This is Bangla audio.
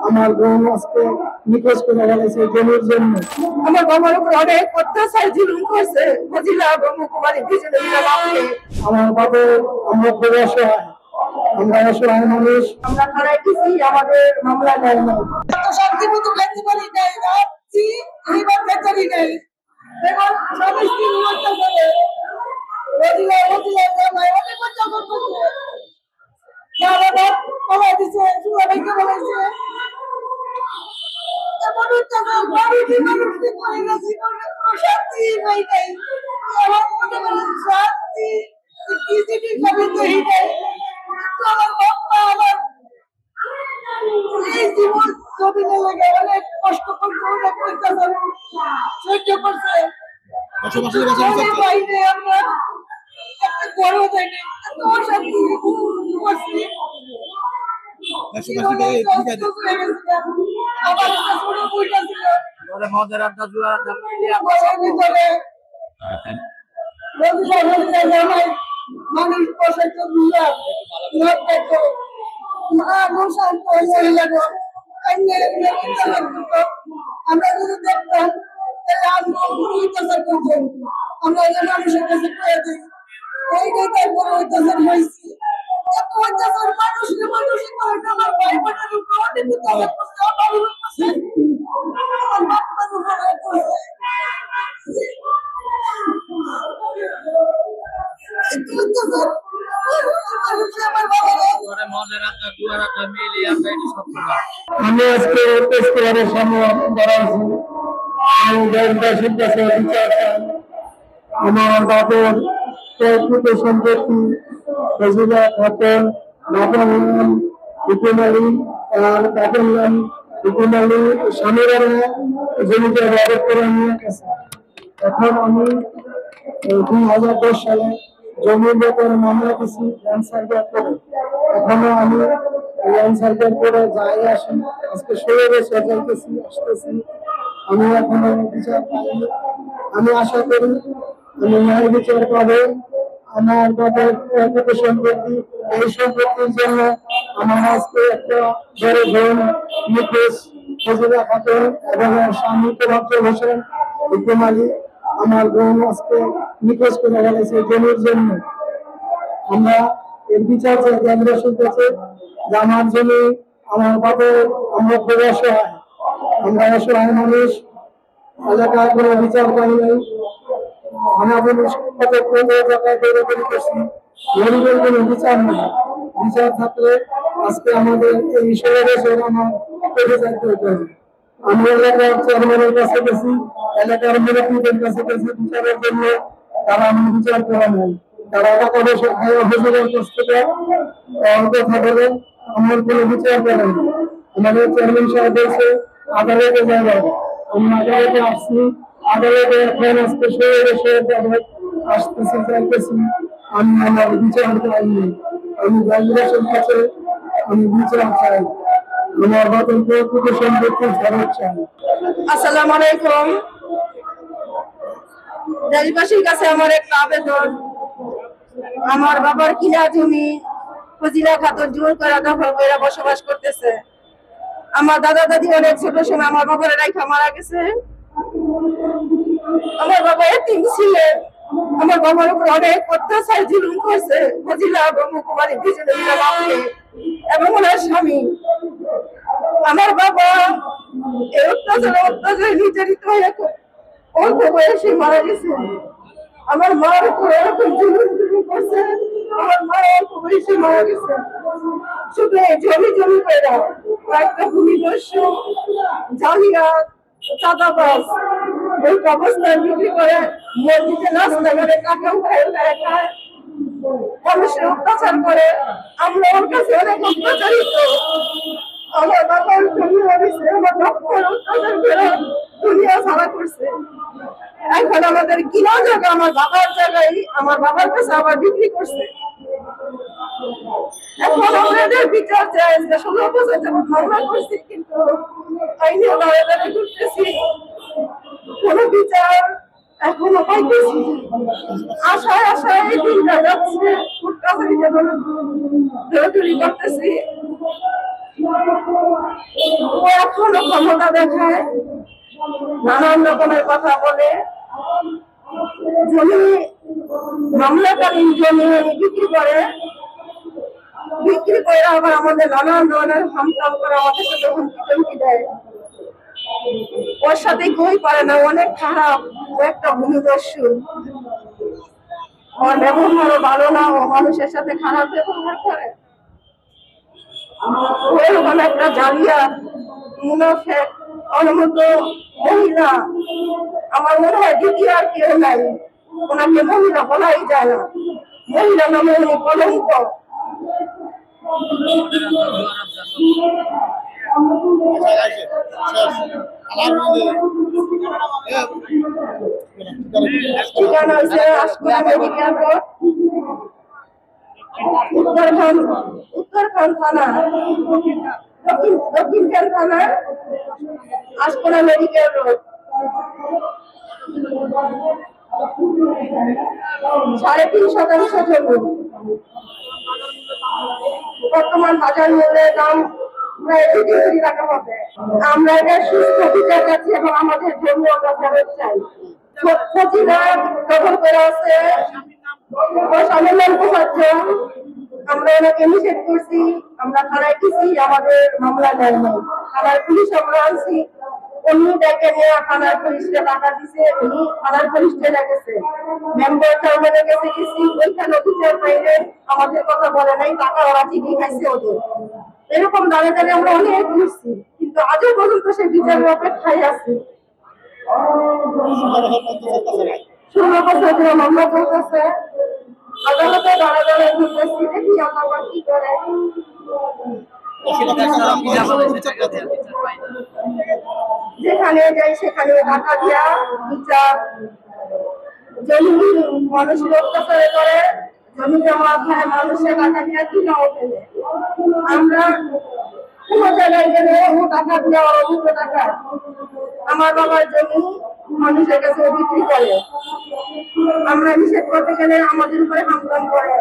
আমার বোন আজকে নিখোঁজ করে গেছে জমির জন্য। আমার বাবার উপর অনেক অত্যাচার জুলুম করছে ফজিলা ব্রহ্মকুমারী দুজনে মিলে বাপকে। আমার বাবার আমরা খুব অসহায়, আমরা অসহায় মানুষ, আমরা খারাই দিছি, আমাদের মামলা নেয় না। শান্তি মতো খাইতে পারি নাই, রাত্রি এইবার বেচারি নেই। এখন স্বামী স্ত্রী হত্যা করে রোজিলা রোজিলা জামাই অনেক অত্যাচার করছে। বাবা বাবা দিছে সুরা ভাইকে বলেছে এমন অত্যাচার বাড়ি মানুষকে করে গেছে, কোনো শান্তি নাই নাই। আমার মনে বলে শান্তি কিসিটি খাবে তো এই নাই। আমার বাবা আমার এই জীবন জমিনে লেগে অনেক কষ্ট করছে, অনেক অত্যাচার সহ্য করছে। বাইরে আমরা একটা গর্ব দেয়নি, এত অশান্তি করছি। মানুষ বসাইতো আমরা যদি দেখতাম আমরা মানুষের কাছে পেয়ে দিই এইটাই তারপরে অত্যাচার হয়েছি। এত অত্যাচার মানুষকে মানুষই করে আমার ভাই বোনের উপর অনেক অত্যাচার করছে, আমার উপর করছে, আমার বাচ্চার উপর করছে। আমি আজকে প্রেসক্লাবের সামনে দাঁড়াইছি, আমি দেশবাসীর কাছে বিচার চাই। আমার বাপের প্রকৃত সম্পত্তি ফজিলা খাতুন, বাবার নাম হুকুম আলী, আর বাবার নাম হুকুম আলী, স্বামীরা জমিতে বাবদ করে নিয়ে গেছে। এখন আমি 2010 সালে জমির ব্যাপারে মামলা দিচ্ছি ল্যান্ড সার্ভে করে। এখনো আমি ল্যান্ড সার্ভে করে যাই আসি, আজকে 16 বছর যাইতেছি আসতেছি, আমি এখনো বিচার পাইনি। আমি আশা করি আমি ন্যায় বিচার পাবো। আমার বাবার প্রকৃত সম্পত্তি, এই সম্পত্তির জন্য আমার আজকে একটা বড় বোন নিখোঁজ ফজিলা খাতুন এবং স্বামী তোফাজ্জল হোসেন হুকুম আলী, আমার বোন আজকে নিখোঁজ করে গেছে জমির জন্য। আমরা এর বিচার চাই দেশবাসীর কাছে যে আমার জমি, আমার বাবার, আমরা খুব অসহায়, আমরা অসহায় মানুষ, এলাকায় কোনো বিচার পাই নাই। আমাদের কত জায়গায় দৌড়াদৌড়ি করছি, গরিবের কোনো বিচার নেই। বিচার থাকলে আজকে আমাদের এই 16 বছর আমার পেটে যাইতে হতে হবে। আমি এলাকার চেয়ারম্যানের কাছে গেছি, এলাকার মুরব্বীদের কাছে গেছি বিচারের জন্য, তারা আমার বিচার করা নাই। তারা টাকা পয়সা খাওয়া হুজুরের কাছ থেকে কথা বলে আমার কোনো বিচার করে না। আমাদের চেয়ারম্যান সাহেব বলছে আদালতে যাবে, আমি আদালতে আসছি, আদালতে এখন আজকে 16 বছর আসতেছি যাইতেছি, আমি আমার বিচার পাইনি। আমি দেশবাসীর কাছে আমি বিচার চাই, আমার বাবার প্রকৃত সম্পত্তি ফেরত চাই। আসসালামু আলাইকুম। দেশবাসীর কাছে আমার একটা আবেদন, আমার বাবার কিনা জমি ফজিলা খাতুন জোর করে দখল করে বসবাস করতেছে। আমার দাদা দাদি অনেক ছোট সময় আমার বাবার রাইখা মারা গেছে। আমার বাবা এতিম ছিলেন, আমার বাবার উপর অনেক অত্যাচার জুলুম করছে ফজিলা ব্রহ্মকুমারী দুজনে মিলে বাপকে এবং ওনার স্বামী। আমার বাবা এই অত্যাচারে নির্যাতিত হয়ে অল্প বয়সে মারা গেছে। আমার মার উপর এরকম জুলুম করছে, আমার মা অল্প বয়সে মারা গেছে। শুধু জমি জমি করে কয়েকটা ভূমিদস্যু জালিয়াত চাঁদাবাজ ওই কবরস্থান বিক্রি করে মসজিদে নাস্তা করে টাকা উঠায় খায়, মানুষের অত্যাচার করে। আমরা ওর কাছে অনেক অত্যাচারিত। আমার বাবার দুনিয়া দিচ্ছে, আমার বাবার অত্যাচার করে দুনিয়া ছাড়া করছে। এখন আমাদের কিনা জায়গা আমার বাবার জায়গায় আমার বাবার কাছে আবার বিক্রি করছে। এখন আমাদের বিচার চাই। 16 বছর যাবত মামলা করছি, কিন্তু আইনি আদালতে ঘুরতেছি, কোনো বিচার এখনো পাইতেছি। আশায় আশায় এই দিনটা যাচ্ছে। কাছারিতে দৌড়াদৌড়ি করতেছি, ও এখনো ক্ষমতা দেখায়, নানান রকমের কথা বলে। জমি মামলাকালীন জমি বিক্রি করে আবার আমাদের নানান ধরনের হামকাম করে আমাদের সাথে হুমকি দেয়। ওর সাথে কই পারে না, অনেক খারাপ, ও একটা ভূমিদস্যু। ওর ব্যবহারও ভালো না, ও মানুষের সাথে খারাপ ব্যবহার করে। ওরকম একটা জালিয়া মুনাফেক অনুমত মহিলা আমার মনে হয় দ্বিতীয় আর কেউ নাই। ওনাকে মহিলা বলাই যায় না, মহিলা নামে উনি কলঙ্ক। ঠিকানা হয়েছে আশকুড়া মেডিকেল রোড, উত্তরখান থানা, দক্ষিণখান থানা, আশকুড়া মেডিকেল রোড। 3.5% জমি, বর্তমান বাজার মূল্যের দাম প্রায় 2 কোটি টাকা হবে। আমরা এটা সুস্থ বিচার চাচ্ছি এবং আমাদের জমি আমরা ফেরত চাই। ফজিলা দখল করে আছে, আমরা ওনাকে নিষেধ করছি, আমরা থানায় গেছি, আমাদের মামলা নেয় নাই। থানার পুলিশ আমরা আনছি, উনি ডেকে নিয়ে থানার পুলিশকে টাকা দিছে, উনি থানার পুলিশকে ডেকেছে, মেম্বার চেয়ারম্যানের কাছে গেছি, ওইখানে বিচার বাইরে আমাদের কথা বলে নাই, টাকা ওরা ঠিকই খাইছে ওদের। এরকম দাঁড়িয়ে দাঁড়িয়ে আমরা অনেক ঘুরছি, কিন্তু আজও পর্যন্ত সে বিচারের অপেক্ষায় আছে। 16 বছর ধরে মামলা চলতেছে, আদালতে দাঁড়ায় ঘুরতেছি, দেখি আল্লাহ কি করে। যেখানে যাই সেখানে টাকা দিয়া বিচার, জমি মানুষের অত্যাচার করে, জমি জমা খায়, মানুষের টাকা দিয়া কিনাও ফেলে। আমরা কোন জায়গায় গেলে ও টাকা দিয়া অবৈধ টাকা আমার বাবার জমি মানুষের কাছে বিক্রি করে। আমরা নিষেধ করতে গেলে আমাদের উপরে হামলা করে।